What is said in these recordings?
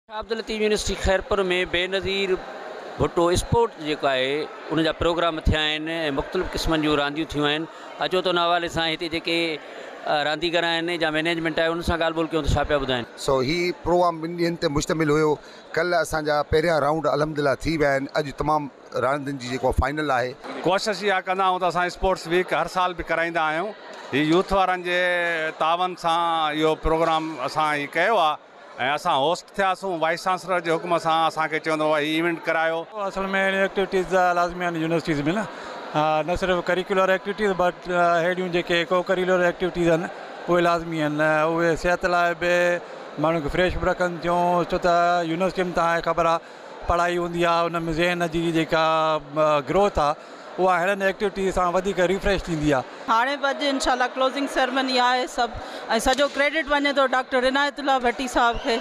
Abdul Latif university Khairpur में Benazir Bhutto sport जेको आहे उन जा प्रोग्राम थिया आहिनि ऐं मुख़्तलिफ़ क़िस्मनि जूं रांदियूं थियूं आहिनि। अचो त उन हवाले सां हिते जेके रांदीगर आहिनि या मैनेजमेंट आहे उन सां ॻाल्हि ॿोल कयूं त छा पिया ॿुधाइनि। ही प्रोग्राम 2 ॾींहंनि ते मुश्तमिल हुयो। कल्ह असांजा पहिरियां राउंड अलहमदिल्ला थी विया आहिनि। अॼु तमामु रांदियुनि जी जेको फाइनल आहे। कोशिशि इहा कंदा आहियूं त असां स्पोर्ट्स वीक हर साल बि कराईंदा आहियूं। हीअ यूथ वारनि जे तावन सां इहो प्रोग्राम असां ही कयो आहे ऐं असां होस्ट थियासीं। वाइस चांसलर जे हुकुम सां असांखे चवंदो आहे हीउ इवेंट करायो। असल में एक्टिविटीज़ लाज़मी आहिनि यूनिवर्सिटीज़ में न सिर्फ़ु करिकुलर एक्टिविटीज़ बट अहिड़ियूं जेके को करिकुलर एक्टिविटीज़ आहिनि उहे लाज़मी आहिनि। उहे सिहत लाइ बि माण्हू खे फ्रेश बि रखनि थियूं। छो त यूनिवर्सिटी में तव्हांखे ख़बर आहे पढ़ाई हूंदी आहे, उन में ज़हन जी जेका ग्रोथ आहे उहा अहिड़नि एक्टिविटी सां वधीक रिफ्रेश थींदी आहे। हाणे बि अॼु इंशाल्लाह क्लोज़िंग सेरेमनी आहे सभु ऐं सॼो क्रेडिट वञे थो डॉक्टर इनायतुल्लाह भट्टी साहब खे।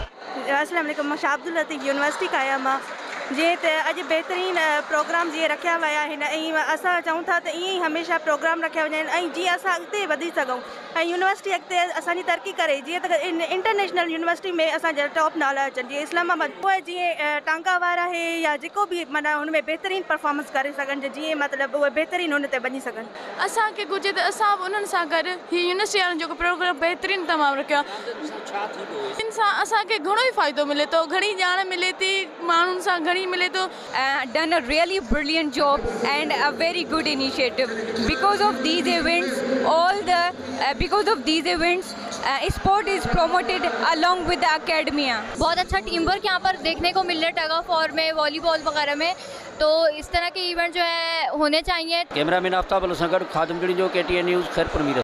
अस्सलाम वालेकुम, मां अब्दुल लतीफ़ यूनिवर्सिटी का आहियां। मां जीअं त अॼु बहितरीन प्रोग्राम जीअं रखिया विया आहिनि ऐं असां चऊं था त ईअं ई हमेशह प्रोग्राम रखिया वञनि ऐं जीअं असां अॻिते वधी सघूं ऐं यूनिवर्सिटी अॻिते असांजी तरक़ी करे। जीअं त इंटरनेशनल यूनिवर्सिटी में असांजा टॉप नाला अचनि जीअं इस्लामाबाद उहे जीअं टांगा वारा आहे या जेको बि माना हुन में बहितरीन परफॉर्मेंस करे सघनि जीअं मतिलबु उहे बहितरीन हुन ते वञी सघनि। असांखे घुरिजे त असां बि उन्हनि सां गॾु हीअ यूनिवर्सिटी वारनि जेको प्रोग्राम बहितरीन तमामु रखियो आहे इन सां असांखे घणो ई फ़ाइदो मिले थो, घणी ॼाण मिले थी, माण्हुनि सां घणी मिले थो। Done a really brilliant job and a very good initiative. Because of these events, sport is promoted along with the academia. बहुत अच्छा टीम वर्क यहाँ पर देखने को मिल रहा है टग ऑफ वॉर में, वॉलीबॉल वगैरह में। तो इस तरह के इवेंट जो है होने चाहिए। कैमरामैन आफ्ताब सां गॾु खादिम जो KTN न्यूज़ खैरपुर में।